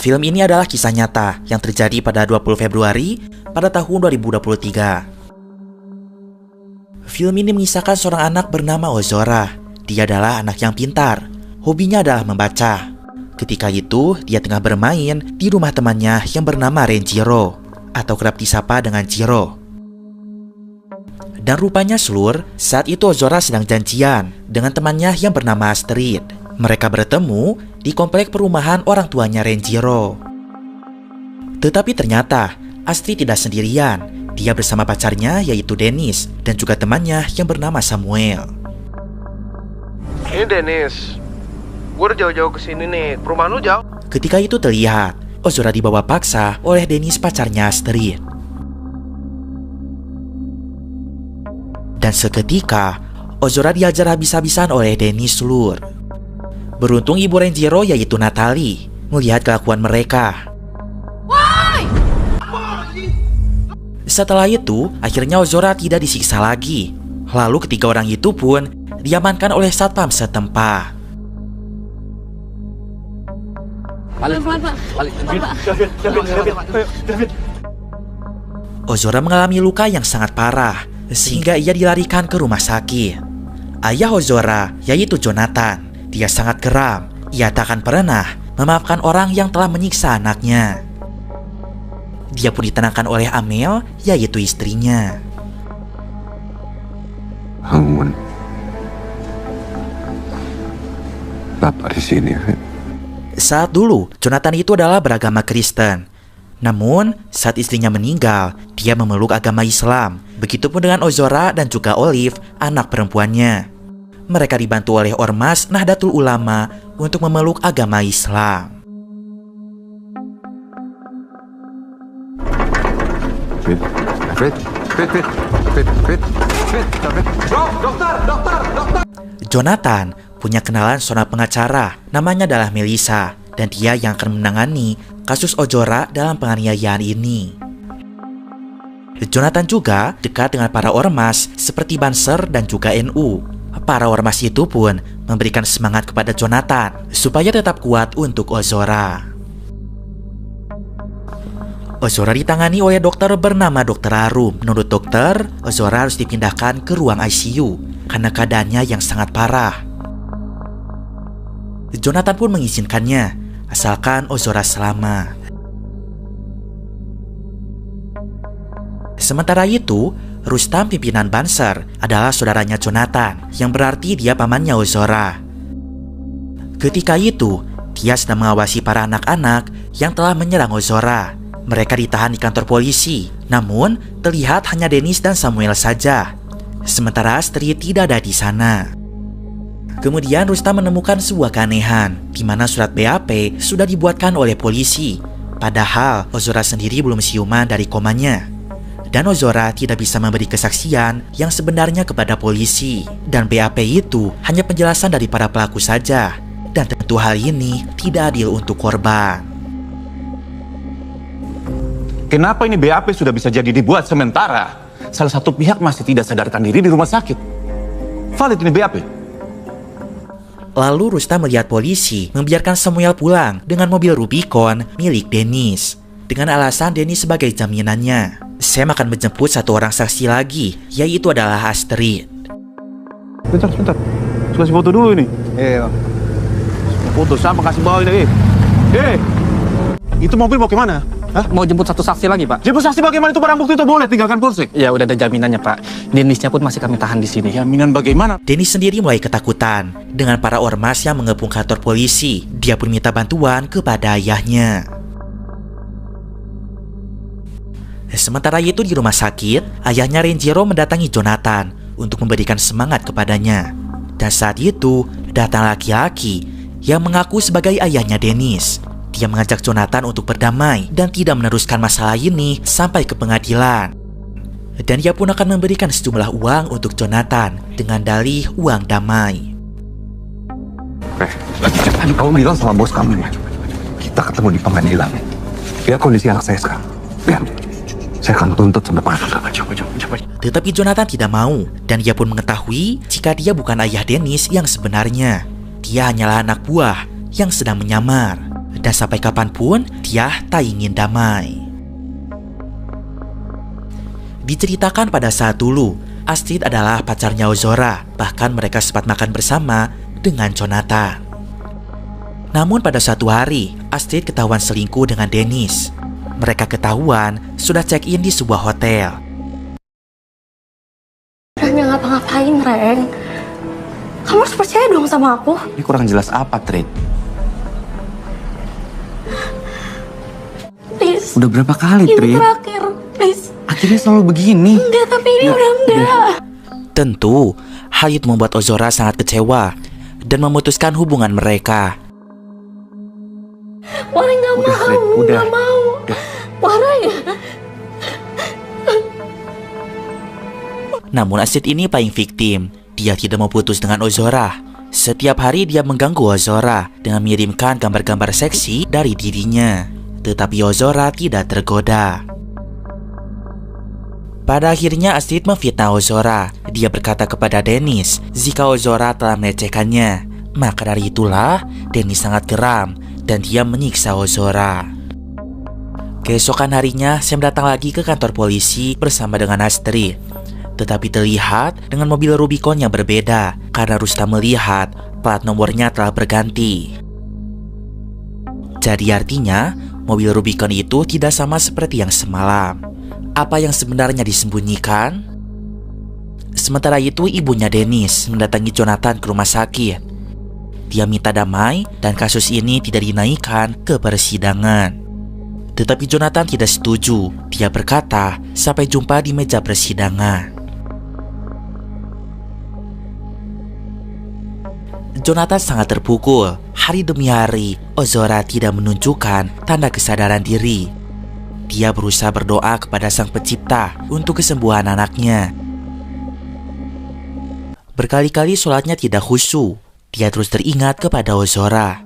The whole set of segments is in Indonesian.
Film ini adalah kisah nyata yang terjadi pada 20 Februari pada tahun 2023. Film ini mengisahkan seorang anak bernama Ozora. Dia adalah anak yang pintar. Hobinya adalah membaca. Ketika itu, dia tengah bermain di rumah temannya yang bernama Renjiro, atau kerap disapa dengan Jiro. Dan rupanya Slur, saat itu Ozora sedang janjian dengan temannya yang bernama Astrid. Mereka bertemu di komplek perumahan orang tuanya Renjiro. Tetapi ternyata Astrid tidak sendirian. Dia bersama pacarnya yaitu Dennis dan juga temannya yang bernama Samuel. Ini Dennis, gue udah jauh-jauh kesini nih, perumahan lu jauh. Ketika itu terlihat Ozora dibawa paksa oleh Dennis pacarnya Astrid. Dan seketika Ozora diajar habis-habisan oleh Dennis Slur. Beruntung ibu Renjiro yaitu Natalie melihat kelakuan mereka. Setelah itu, akhirnya Ozora tidak disiksa lagi. Lalu ketiga orang itu pun diamankan oleh satpam setempat. Ozora mengalami luka yang sangat parah, sehingga ia dilarikan ke rumah sakit. Ayah Ozora, yaitu Jonathan, dia sangat geram. Ia tak akan pernah memaafkan orang yang telah menyiksa anaknya. Dia pun ditenangkan oleh Amel, yaitu istrinya. Bangun. Bapak di sini. Saat dulu, Jonathan itu adalah beragama Kristen. Namun, saat istrinya meninggal, dia memeluk agama Islam. Begitupun dengan Ozora dan juga Olive, anak perempuannya. Mereka dibantu oleh Ormas Nahdlatul Ulama untuk memeluk agama Islam. Fit. Dokter. Jonathan punya kenalan seorang pengacara, namanya adalah Melissa, dan dia yang akan menangani kasus Ozora dalam penganiayaan ini. Jonathan juga dekat dengan para ormas seperti Banser dan juga NU. Para ormas itu pun memberikan semangat kepada Jonathan supaya tetap kuat untuk Ozora. Ozora ditangani oleh dokter bernama Dr. Arum. Menurut dokter, Ozora harus dipindahkan ke ruang ICU karena keadaannya yang sangat parah. Jonathan pun mengizinkannya, asalkan Ozora selamat. Sementara itu, Rustam pimpinan Banser adalah saudaranya Jonathan, yang berarti dia pamannya Ozora. Ketika itu, dia sedang mengawasi para anak-anak yang telah menyerang Ozora. Mereka ditahan di kantor polisi, namun terlihat hanya Dennis dan Samuel saja. Sementara Astrid tidak ada di sana. Kemudian Rustam menemukan sebuah keanehan, di mana surat BAP sudah dibuatkan oleh polisi. Padahal Ozora sendiri belum siuman dari komanya. Dan Ozora tidak bisa memberi kesaksian yang sebenarnya kepada polisi. Dan BAP itu hanya penjelasan dari para pelaku saja. Dan tentu hal ini tidak adil untuk korban. Kenapa ini BAP sudah bisa jadi dibuat sementara? Salah satu pihak masih tidak sadarkan diri di rumah sakit. Valid ini BAP. Lalu Rustam melihat polisi membiarkan Samuel pulang dengan mobil Rubicon milik Dennis. Dengan alasan Dennis sebagai jaminannya. Sam akan menjemput satu orang saksi lagi, yaitu adalah Astrid. Sebentar. Kasih foto dulu ini. Foto sama kasih bawa ini. Itu mobil mau kemana? Hah? Mau jemput satu saksi lagi, Pak. Jemput saksi bagaimana itu barang bukti itu boleh tinggalkan polsek? Ya udah ada jaminannya, Pak. Dennisnya pun masih kami tahan di sini. Jaminan bagaimana? Dennis sendiri mulai ketakutan dengan para ormas yang mengepung kantor polisi. Dia pun minta bantuan kepada ayahnya. Sementara itu di rumah sakit, ayahnya Renjiro mendatangi Jonathan untuk memberikan semangat kepadanya. Dan saat itu, datang laki-laki yang mengaku sebagai ayahnya Dennis. Dia mengajak Jonathan untuk berdamai dan tidak meneruskan masalah ini sampai ke pengadilan. Dan dia pun akan memberikan sejumlah uang untuk Jonathan dengan dalih uang damai. Kamu bilang sama bos kamu ya, kita ketemu di pengadilan. Lihat kondisi anak saya sekarang. Lihat, saya akan tuntut sampai pengadilan. Coba. Tetapi Jonathan tidak mau, dan dia pun mengetahui jika dia bukan ayah Dennis yang sebenarnya. Dia hanyalah anak buah yang sedang menyamar. Dan sampai kapanpun dia tak ingin damai. Diceritakan pada saat dulu, Astrid adalah pacarnya Ozora. Bahkan mereka sempat makan bersama dengan Jonathan. Namun pada suatu hari, Astrid ketahuan selingkuh dengan Dennis. Mereka ketahuan sudah check-in di sebuah hotel. Reng, ngapa-ngapain, Reng? Kamu harus percaya dong sama aku. Ini kurang jelas apa, Trid? Please. Udah berapa kali, Ini Trid? terakhir, please. Akhirnya selalu begini. Enggak, tapi ini udah enggak. Tentu, hal itu membuat Ozora sangat kecewa dan memutuskan hubungan mereka. Wah, nggak mau, Fred, udah. nggak mau. Wah, Namun Astrid ini paling victim. Dia tidak mau putus dengan Ozora. Setiap hari dia mengganggu Ozora dengan mengirimkan gambar-gambar seksi dari dirinya. Tetapi Ozora tidak tergoda. Pada akhirnya Astrid memfitnah Ozora. Dia berkata kepada Dennis jika Ozora telah melecehkannya. Maka dari itulah Dennis sangat geram dan dia menyiksa Ozora. Keesokan harinya Sam datang lagi ke kantor polisi bersama dengan Astrid. Tetapi terlihat dengan mobil Rubicon yang berbeda karena Rustam melihat plat nomornya telah berganti. Jadi artinya mobil Rubicon itu tidak sama seperti yang semalam. Apa yang sebenarnya disembunyikan? Sementara itu ibunya Dennis mendatangi Jonathan ke rumah sakit. Dia minta damai dan kasus ini tidak dinaikkan ke persidangan. Tetapi Jonathan tidak setuju. Dia berkata, sampai jumpa di meja persidangan. Jonathan sangat terpukul. Hari demi hari, Ozora tidak menunjukkan tanda kesadaran diri. Dia berusaha berdoa kepada Sang Pencipta untuk kesembuhan anaknya. Berkali-kali sholatnya tidak khusyuk. Dia terus teringat kepada Ozora.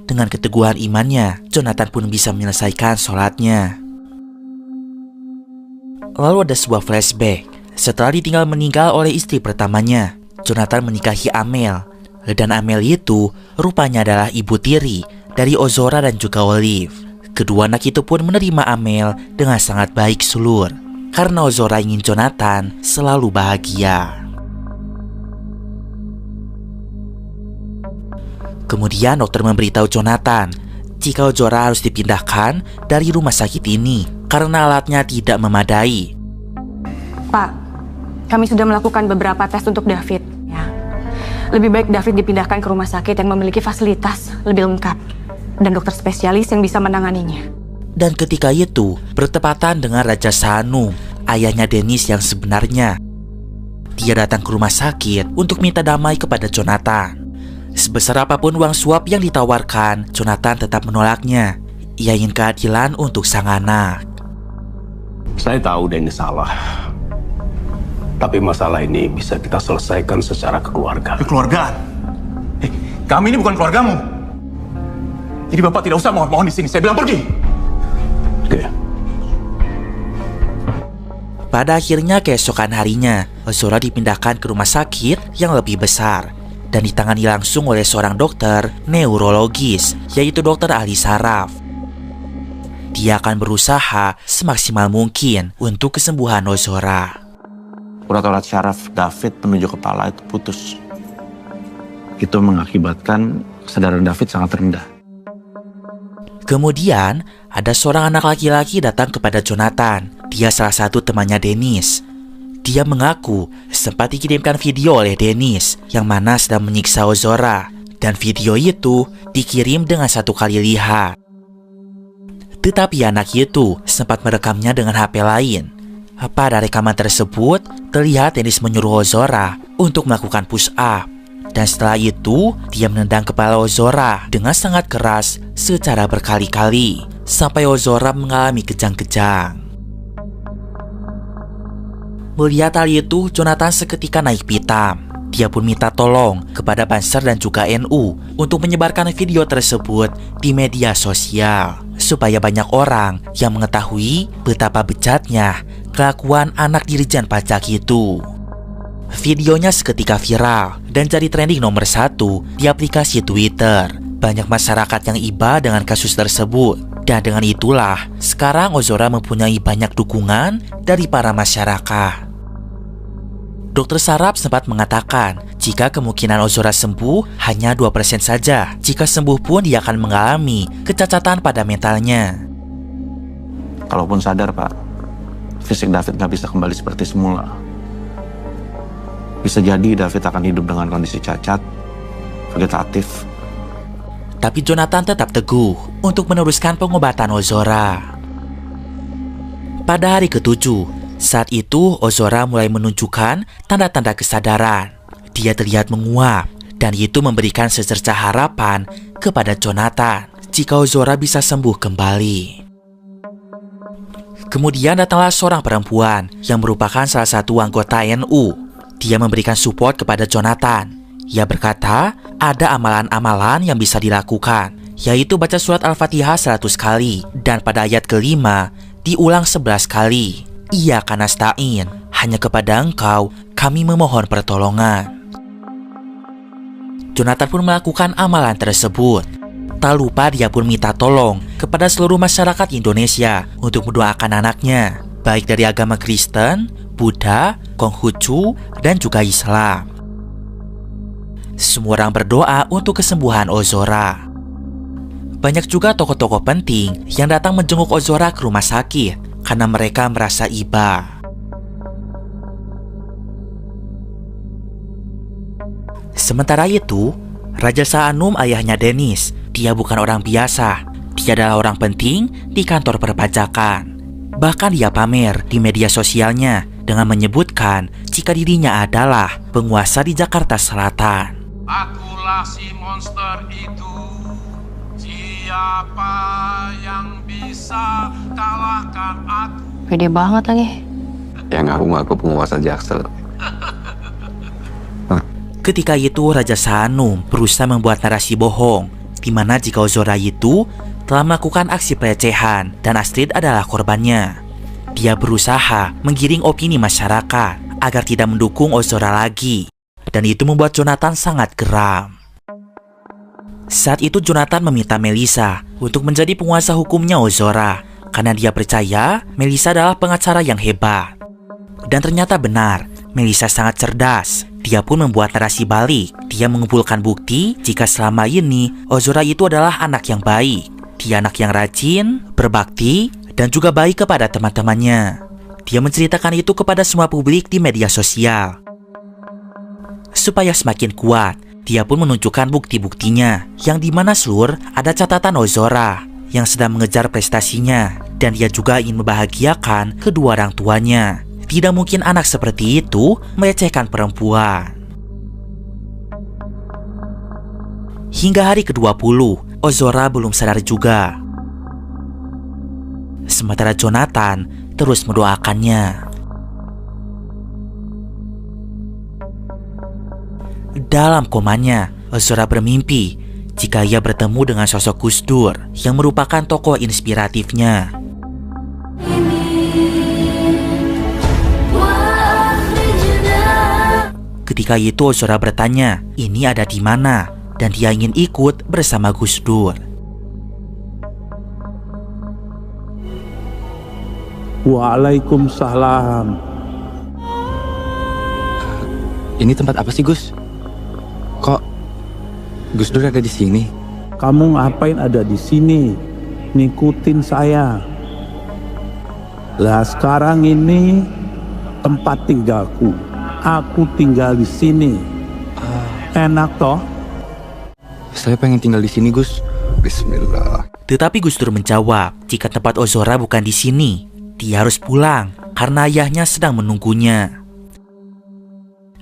Dengan keteguhan imannya, Jonathan pun bisa menyelesaikan sholatnya. Lalu ada sebuah flashback. Setelah ditinggal meninggal oleh istri pertamanya, Jonathan menikahi Amel. Dan Amel itu rupanya adalah ibu tiri dari Ozora dan juga Olive. Kedua anak itu pun menerima Amel dengan sangat baik sulur. Karena Ozora ingin Jonathan selalu bahagia. Kemudian dokter memberitahu Jonathan jika Ozora harus dipindahkan dari rumah sakit ini karena alatnya tidak memadai. Pak, kami sudah melakukan beberapa tes untuk David. Ya. Lebih baik David dipindahkan ke rumah sakit yang memiliki fasilitas lebih lengkap dan dokter spesialis yang bisa menanganinya. Dan ketika itu bertepatan dengan Raja Sahanum, ayahnya Dennis yang sebenarnya. Dia datang ke rumah sakit untuk minta damai kepada Jonathan. Sebesar apapun uang suap yang ditawarkan, Jonathan tetap menolaknya. Ia ingin keadilan untuk sang anak. Saya tahu Dennis salah. Tapi masalah ini bisa kita selesaikan secara kekeluargaan. Kekeluargaan? Kami ini bukan keluargamu. Jadi Bapak tidak usah mohon-mohon di sini. Saya bilang pergi. Oke. Pada akhirnya keesokan harinya, Ozora dipindahkan ke rumah sakit yang lebih besar dan ditangani langsung oleh seorang dokter neurologis, yaitu dokter ahli saraf. Dia akan berusaha semaksimal mungkin untuk kesembuhan Ozora. Urat alat syaraf David menuju kepala itu putus. Itu mengakibatkan kesadaran David sangat rendah. Kemudian, ada seorang anak laki-laki datang kepada Jonathan. Dia salah satu temannya Dennis. Dia mengaku sempat dikirimkan video oleh Dennis yang mana sedang menyiksa Ozora. Dan video itu dikirim dengan 1 kali lihat. Tetapi anak itu sempat merekamnya dengan HP lain. Pada rekaman tersebut, terlihat Dennis menyuruh Ozora untuk melakukan push up. Dan setelah itu, dia menendang kepala Ozora dengan sangat keras secara berkali-kali, sampai Ozora mengalami kejang-kejang. Melihat hal itu, Jonathan seketika naik pitam. Dia pun minta tolong kepada Banser dan juga NU untuk menyebarkan video tersebut di media sosial, supaya banyak orang yang mengetahui betapa bejatnya kelakuan anak Dirjen Pajak itu. Videonya seketika viral dan jadi trending nomor 1 di aplikasi Twitter. Banyak masyarakat yang iba dengan kasus tersebut. Dan dengan itulah, sekarang Ozora mempunyai banyak dukungan dari para masyarakat. Dr. Saraf sempat mengatakan jika kemungkinan Ozora sembuh hanya 2% saja. Jika sembuh pun dia akan mengalami kecacatan pada mentalnya. Kalaupun sadar, Pak, fisik David nggak bisa kembali seperti semula. Bisa jadi David akan hidup dengan kondisi cacat, vegetatif. Tapi Jonathan tetap teguh untuk meneruskan pengobatan Ozora. Pada hari ke-7, saat itu Ozora mulai menunjukkan tanda-tanda kesadaran. Dia terlihat menguap, dan itu memberikan secercah harapan kepada Jonathan jika Ozora bisa sembuh kembali. Kemudian datanglah seorang perempuan yang merupakan salah satu anggota NU. Dia memberikan support kepada Jonathan. Ia berkata, ada amalan-amalan yang bisa dilakukan, yaitu baca surat Al-Fatihah 100 kali, dan pada ayat ke-5 diulang 11 kali. Iyyaka nasta'in, hanya kepada Engkau kami memohon pertolongan. Jonathan pun melakukan amalan tersebut. Tak lupa dia pun minta tolong kepada seluruh masyarakat Indonesia untuk mendoakan anaknya, baik dari agama Kristen, Buddha, Konghucu, dan juga Islam. Semua orang berdoa untuk kesembuhan Ozora. Banyak juga tokoh-tokoh penting yang datang menjenguk Ozora ke rumah sakit karena mereka merasa iba. Sementara itu, Raja Saanum ayahnya Dennis, dia bukan orang biasa. Dia adalah orang penting di kantor perpajakan. Bahkan dia pamer di media sosialnya dengan menyebutkan jika dirinya adalah penguasa di Jakarta Selatan. Akulah si monster itu. Siapa yang bisa kalahkan aku? Pede banget lagi. Yang ngaku-ngaku penguasa Jaksel. Ketika itu Raja Saanum berusaha membuat narasi bohong, di mana jika Ozora itu telah melakukan aksi pelecehan dan Astrid adalah korbannya. Dia berusaha menggiring opini masyarakat agar tidak mendukung Ozora lagi, dan itu membuat Jonathan sangat geram. Saat itu Jonathan meminta Melissa untuk menjadi penguasa hukumnya Ozora, karena dia percaya Melissa adalah pengacara yang hebat. Dan ternyata benar, Melissa sangat cerdas. Dia pun membuat narasi balik. Dia mengumpulkan bukti jika selama ini Ozora itu adalah anak yang baik. Dia anak yang rajin, berbakti, dan juga baik kepada teman-temannya. Dia menceritakan itu kepada semua publik di media sosial. Supaya semakin kuat, dia pun menunjukkan bukti-buktinya, yang dimana seluruh ada catatan Ozora yang sedang mengejar prestasinya, dan dia juga ingin membahagiakan kedua orang tuanya. Tidak mungkin anak seperti itu melecehkan perempuan. Hingga hari ke-20, Ozora belum sadar juga. Sementara Jonathan terus mendoakannya. Dalam komanya, Ozora bermimpi jika ia bertemu dengan sosok Gus Dur yang merupakan tokoh inspiratifnya. Ketika itu Ozora bertanya, ini ada di mana? Dan dia ingin ikut bersama Gus Dur. Waalaikumsalam. Ini tempat apa sih, Gus? Kok Gus Dur ada di sini? Kamu ngapain ada di sini? Ngikutin saya. Lah sekarang ini tempat tinggalku. Aku tinggal di sini. Enak toh? Saya pengen tinggal di sini, Gus. Bismillah. Tetapi Gus Dur menjawab, jika tempat Ozora bukan di sini, dia harus pulang karena ayahnya sedang menunggunya.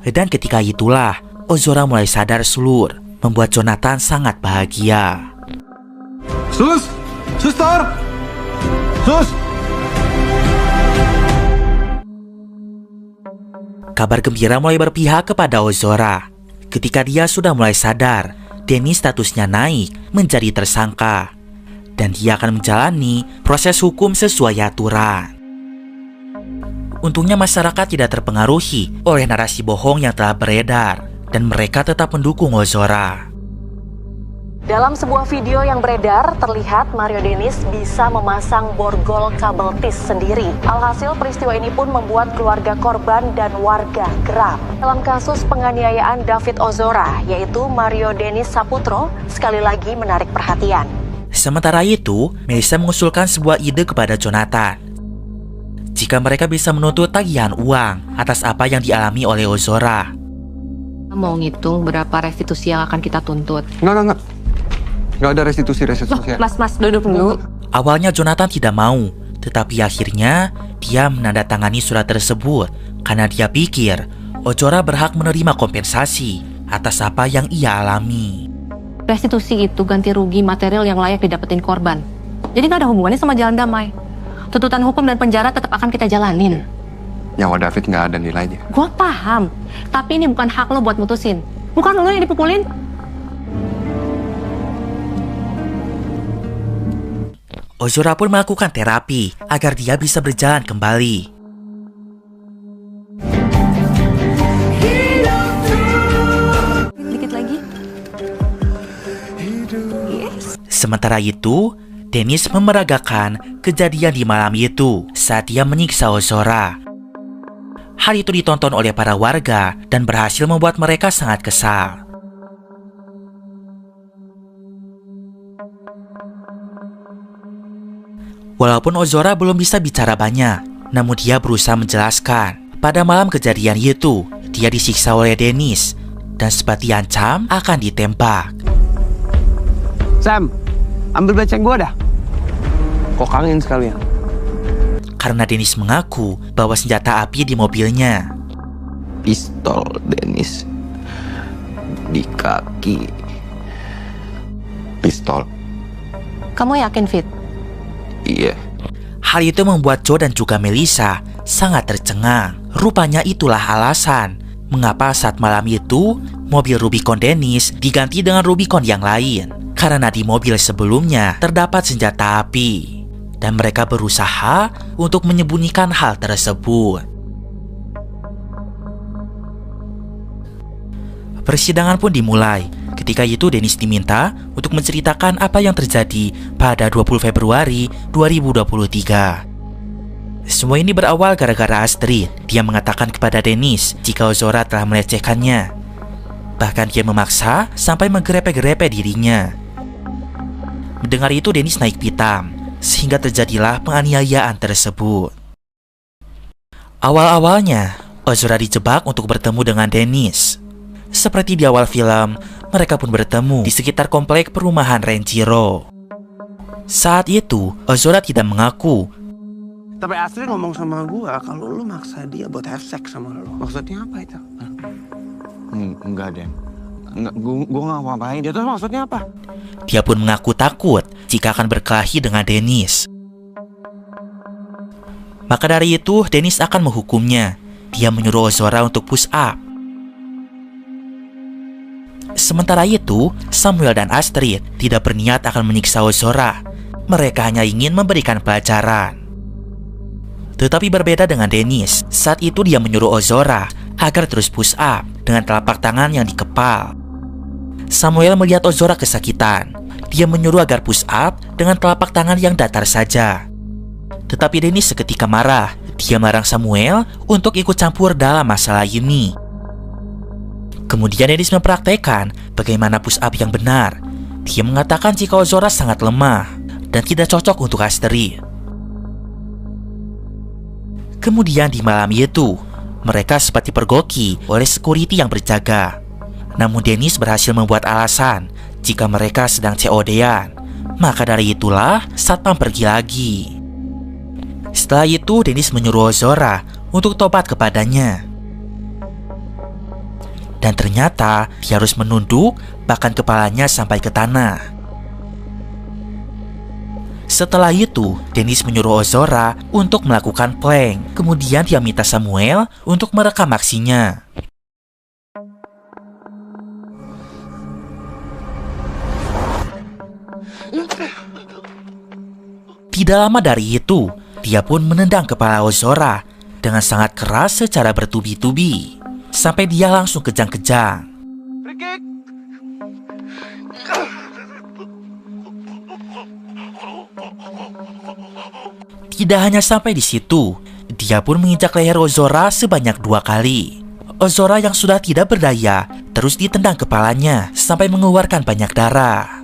Dan ketika itulah Ozora mulai sadar seluruh, membuat Jonathan sangat bahagia. Sus! Suster! Sus! Kabar gembira mulai berpihak kepada Ozora. Ketika dia sudah mulai sadar, Dennis statusnya naik menjadi tersangka. Dan dia akan menjalani proses hukum sesuai aturan. Untungnya masyarakat tidak terpengaruhi oleh narasi bohong yang telah beredar, dan mereka tetap mendukung Ozora. Dalam sebuah video yang beredar, terlihat Mario Dennis bisa memasang borgol kabel tis sendiri. Alhasil peristiwa ini pun membuat keluarga korban dan warga geram. Dalam kasus penganiayaan David Ozora, yaitu Mario Dennis Saputro, sekali lagi menarik perhatian. Sementara itu, Melissa mengusulkan sebuah ide kepada Jonathan. Jika mereka bisa menuntut tagihan uang atas apa yang dialami oleh Ozora. Mau ngitung berapa restitusi yang akan kita tuntut? Enggak. Nggak ada restitusi. Mas, duduk dulu. Awalnya Jonathan tidak mau, tetapi akhirnya dia menandatangani surat tersebut karena dia pikir Ozora berhak menerima kompensasi atas apa yang ia alami. Restitusi itu ganti rugi material yang layak didapetin korban. Jadi nggak ada hubungannya sama jalan damai. Tuntutan hukum dan penjara tetap akan kita jalanin. Nyawa David nggak ada nilainya. Gua paham, tapi ini bukan hak lo buat mutusin. Bukan lo yang dipukulin. Ozora pun melakukan terapi agar dia bisa berjalan kembali. Dikit lagi. Sementara itu, Dennis memeragakan kejadian di malam itu saat dia menyiksa Ozora. Hal itu ditonton oleh para warga dan berhasil membuat mereka sangat kesal. Walaupun Ozora belum bisa bicara banyak, namun dia berusaha menjelaskan. Pada malam kejadian itu, dia disiksa oleh Dennis dan sempat diancam akan ditembak. Sam, ambil beceng gua dah. Kokangin sekalian. Karena Dennis mengaku bawa senjata api di mobilnya. Pistol Dennis di kaki. Pistol. Kamu yakin, Fit? Iya. Hal itu membuat Joe dan juga Melissa sangat tercengang. Rupanya itulah alasan mengapa saat malam itu mobil Rubicon Dennis diganti dengan Rubicon yang lain. Karena di mobil sebelumnya terdapat senjata api dan mereka berusaha untuk menyembunyikan hal tersebut. Persidangan pun dimulai. Ketika itu Dennis diminta untuk menceritakan apa yang terjadi pada 20 Februari 2023. Semua ini berawal gara-gara Astrid. Dia mengatakan kepada Dennis jika Ozora telah melecehkannya. Bahkan dia memaksa sampai menggerepe-gerepe dirinya. Mendengar itu Dennis naik pitam, sehingga terjadilah penganiayaan tersebut. Awal-awalnya, Ozora dijebak untuk bertemu dengan Dennis. Seperti di awal film, mereka pun bertemu di sekitar komplek perumahan Renjiro. Saat itu, Ozora tidak mengaku. Tapi Astrid ngomong sama gua kalau lu maksa dia buat have sex sama lu. Maksudnya apa itu? Enggak, Den. Gue gak ngapain. Dia tuh maksudnya apa? Dia pun mengaku takut jika akan berkelahi dengan Dennis. Maka dari itu, Dennis akan menghukumnya. Dia menyuruh Ozora untuk push up. Sementara itu, Samuel dan Astrid tidak berniat akan menyiksa Ozora. Mereka hanya ingin memberikan pelajaran. Tetapi berbeda dengan Dennis, saat itu dia menyuruh Ozora agar terus push up dengan telapak tangan yang dikepal. Samuel melihat Ozora kesakitan. Dia menyuruh agar push up dengan telapak tangan yang datar saja. Tetapi Dennis seketika marah. Dia melarang Samuel untuk ikut campur dalam masalah ini. Kemudian Dennis mempraktekkan bagaimana push up yang benar. Dia mengatakan jika Ozora sangat lemah dan tidak cocok untuk Astrid. Kemudian di malam itu, mereka sempat dipergoki oleh security yang berjaga. Namun Dennis berhasil membuat alasan jika mereka sedang COD-an. Maka dari itulah satpam pergi lagi. Setelah itu Dennis menyuruh Ozora untuk tobat kepadanya. Dan ternyata dia harus menunduk bahkan kepalanya sampai ke tanah. Setelah itu, Dennis menyuruh Ozora untuk melakukan plank. Kemudian dia minta Samuel untuk merekam aksinya. Tidak lama dari itu, dia pun menendang kepala Ozora dengan sangat keras secara bertubi-tubi, sampai dia langsung kejang-kejang. Tidak hanya sampai di situ, dia pun menginjak leher Ozora sebanyak 2 kali. Ozora yang sudah tidak berdaya terus ditendang kepalanya sampai mengeluarkan banyak darah.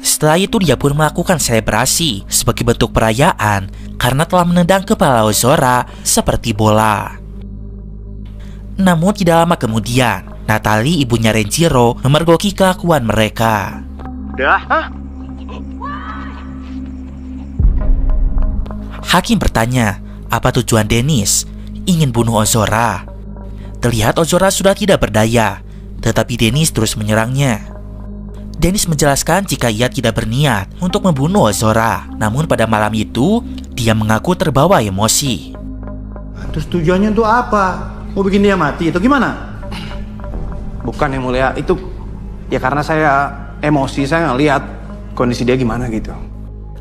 Setelah itu dia pun melakukan selebrasi sebagai bentuk perayaan karena telah menendang kepala Ozora seperti bola. Namun tidak lama kemudian, Natalie, ibunya Renjiro, memergoki kelakuan mereka. Hakim bertanya, apa tujuan Dennis? Ingin bunuh Ozora. Terlihat Ozora sudah tidak berdaya, tetapi Dennis terus menyerangnya. Dennis menjelaskan jika ia tidak berniat untuk membunuh Ozora. Namun pada malam itu, dia mengaku terbawa emosi. Terus tujuannya itu apa? Mau bikin dia mati atau gimana? Bukan yang mulia, itu ya karena saya emosi, saya ngeliat kondisi dia gimana gitu.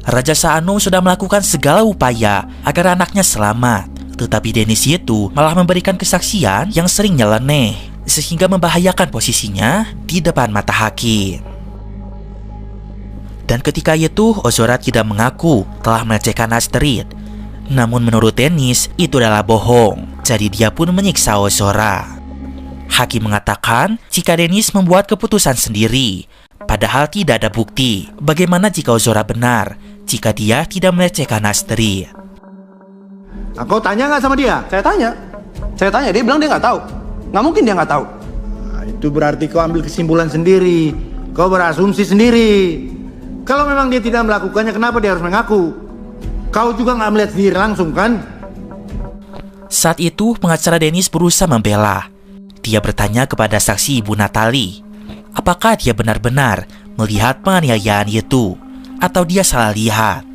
Raja Saanum sudah melakukan segala upaya agar anaknya selamat. Tetapi Dennis itu malah memberikan kesaksian yang sering nyeleneh, sehingga membahayakan posisinya di depan mata hakim. Dan ketika itu, Ozora tidak mengaku telah melecehkan Astrid. Namun menurut Dennis, itu adalah bohong. Jadi dia pun menyiksa Ozora. Hakim mengatakan jika Dennis membuat keputusan sendiri, padahal tidak ada bukti. Bagaimana jika Ozora benar, jika dia tidak melecehkan Astrid? Kau tanya nggak sama dia? Saya tanya, dia bilang dia nggak tahu. Nggak mungkin dia nggak tahu. Nah, itu berarti kau ambil kesimpulan sendiri. Kau berasumsi sendiri. Kalau memang dia tidak melakukannya, kenapa dia harus mengaku? Kau juga nggak melihat sendiri langsung kan? Saat itu pengacara Dennis berusaha membela. Dia bertanya kepada saksi ibu Natalie, apakah dia benar-benar melihat penganiayaan itu, atau dia salah lihat.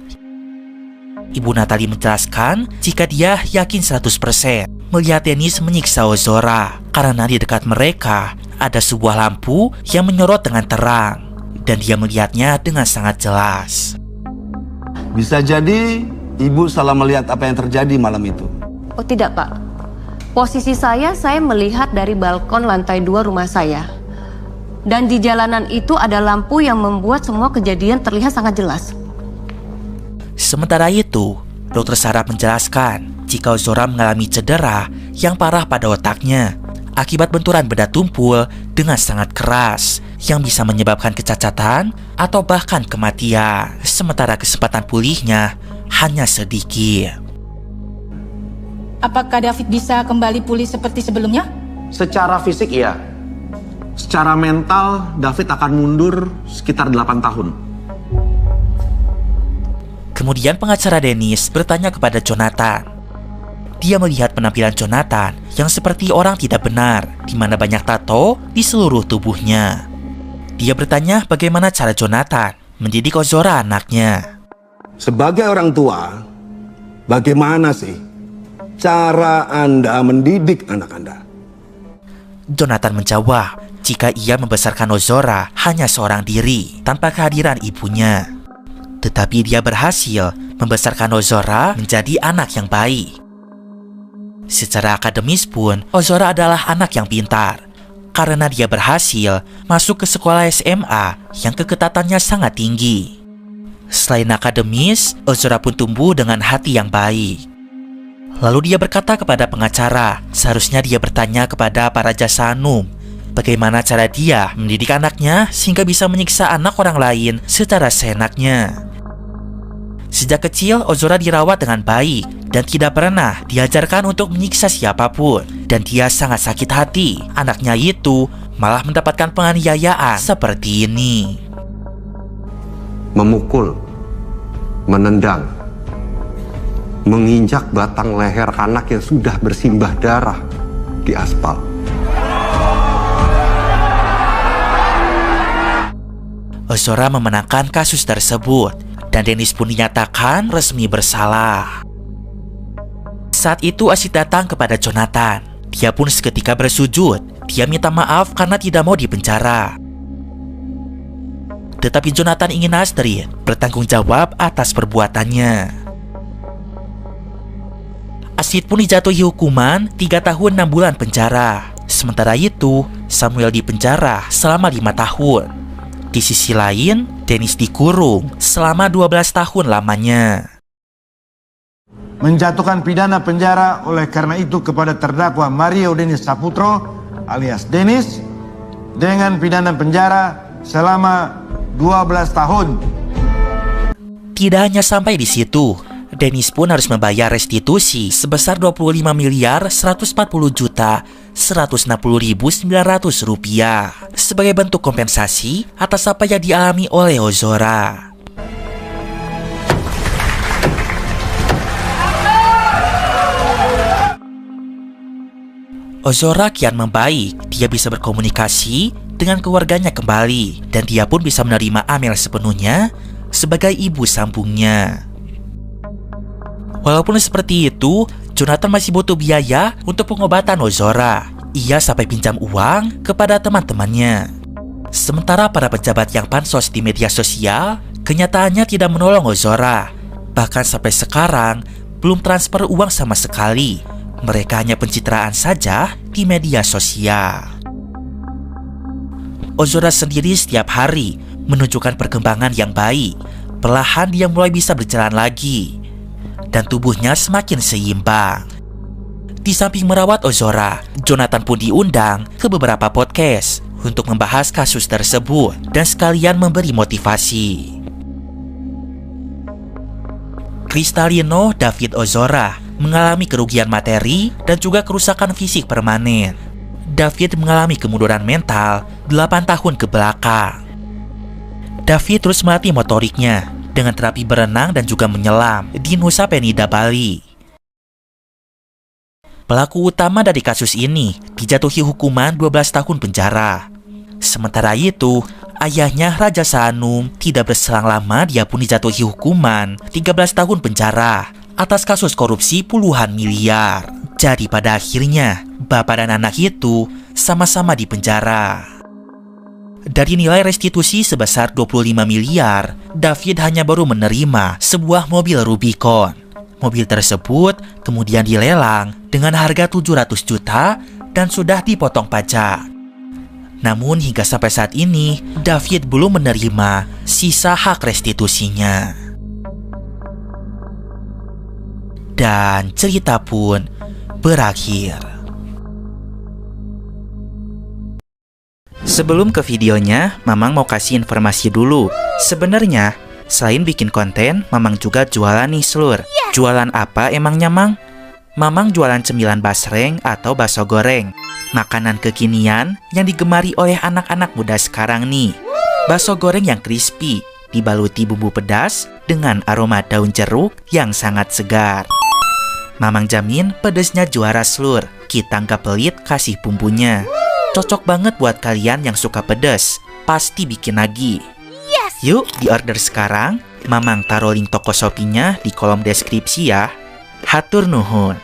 Ibu Natalie menjelaskan jika dia yakin 100% melihat Dennis menyiksa Ozora karena di dekat mereka ada sebuah lampu yang menyorot dengan terang. Dan dia melihatnya dengan sangat jelas. Bisa jadi ibu salah melihat apa yang terjadi malam itu. Oh tidak, Pak. Posisi saya melihat dari balkon lantai 2 rumah saya. Dan di jalanan itu ada lampu yang membuat semua kejadian terlihat sangat jelas. Sementara itu, Dr. Sarah menjelaskan jika Ozora mengalami cedera yang parah pada otaknya akibat benturan benda tumpul dengan sangat keras yang bisa menyebabkan kecacatan atau bahkan kematian, sementara kesempatan pulihnya hanya sedikit. Apakah David bisa kembali pulih seperti sebelumnya? Secara fisik iya. Secara mental, David akan mundur sekitar 8 tahun. Kemudian pengacara Dennis bertanya kepada Jonathan. Dia melihat penampilan Jonathan yang seperti orang tidak benar, di mana banyak tato di seluruh tubuhnya. Dia bertanya bagaimana cara Jonathan mendidik Ozora anaknya. Sebagai orang tua, bagaimana sih cara Anda mendidik anak Anda? Jonathan menjawab jika ia membesarkan Ozora hanya seorang diri tanpa kehadiran ibunya. Tetapi dia berhasil membesarkan Ozora menjadi anak yang baik. Secara akademis pun, Ozora adalah anak yang pintar karena dia berhasil masuk ke sekolah SMA yang keketatannya sangat tinggi. Selain akademis, Ozora pun tumbuh dengan hati yang baik. Lalu dia berkata kepada pengacara, seharusnya dia bertanya kepada para Raja Saanum bagaimana cara dia mendidik anaknya sehingga bisa menyiksa anak orang lain secara seenaknya. Sejak kecil, Ozora dirawat dengan baik dan tidak pernah diajarkan untuk menyiksa siapapun. Dan dia sangat sakit hati anaknya itu malah mendapatkan penganiayaan seperti ini. Memukul, menendang, menginjak batang leher anak yang sudah bersimbah darah di aspal. Ozora memenangkan kasus tersebut dan Dennis pun dinyatakan resmi bersalah. Saat itu Astrid datang kepada Jonathan. Dia pun seketika bersujud. Dia minta maaf karena tidak mau dipenjara. Tetapi Jonathan ingin Astrid bertanggung jawab atas perbuatannya. Asid pun dijatuhi hukuman 3 tahun 6 bulan penjara. Sementara itu, Samuel dipenjara selama 5 tahun. Di sisi lain, Dennis dikurung selama 12 tahun lamanya. Menjatuhkan pidana penjara oleh karena itu kepada terdakwa Mario Denis Saputro alias Dennis dengan pidana penjara selama 12 tahun. Tidak hanya sampai di situ, Dennis pun harus membayar restitusi sebesar 25.140.160.900 rupiah sebagai bentuk kompensasi atas apa yang dialami oleh Ozora. Ozora kian membaik, dia bisa berkomunikasi dengan keluarganya kembali, dan dia pun bisa menerima Amel sepenuhnya sebagai ibu sambungnya. Walaupun seperti itu, Jonathan masih butuh biaya untuk pengobatan Ozora. Ia sampai pinjam uang kepada teman-temannya. Sementara para pejabat yang pansos di media sosial, kenyataannya tidak menolong Ozora. Bahkan sampai sekarang, belum transfer uang sama sekali. Mereka hanya pencitraan saja di media sosial. Ozora sendiri setiap hari menunjukkan perkembangan yang baik. Perlahan dia mulai bisa berjalan lagi, dan tubuhnya semakin seimbang. Di samping merawat Ozora, Jonathan pun diundang ke beberapa podcast untuk membahas kasus tersebut dan sekalian memberi motivasi. Kristalino David Ozora mengalami kerugian materi dan juga kerusakan fisik permanen. David mengalami kemunduran mental 8 tahun ke belakang. David terus melatih motoriknya dengan terapi berenang dan juga menyelam di Nusa Penida, Bali. Pelaku utama dari kasus ini dijatuhi hukuman 12 tahun penjara. Sementara itu, ayahnya Raja Sahanum tidak berselang lama dia pun dijatuhi hukuman 13 tahun penjara atas kasus korupsi puluhan miliar. Jadi pada akhirnya, bapak dan anak itu sama-sama dipenjara. Dari nilai restitusi sebesar 25 miliar, David hanya baru menerima sebuah mobil Rubicon. Mobil tersebut kemudian dilelang dengan harga 700 juta dan sudah dipotong pajak. Namun hingga sampai saat ini, David belum menerima sisa hak restitusinya. Dan cerita pun berakhir. Sebelum ke videonya, Mamang mau kasih informasi dulu. Sebenarnya, selain bikin konten, Mamang juga jualan nih, Slur. Jualan apa emangnya, Mang? Mamang jualan cemilan basreng atau bakso goreng, makanan kekinian yang digemari oleh anak-anak muda sekarang nih. Bakso goreng yang crispy, dibaluti bumbu pedas dengan aroma daun jeruk yang sangat segar. Mamang jamin pedesnya juara, Slur. Kita nggak pelit kasih bumbunya. Cocok banget buat kalian yang suka pedes. Pasti bikin lagi. Yuk di order sekarang. Mamang taruh link toko Shopee-nya di kolom deskripsi ya. Hatur nuhun.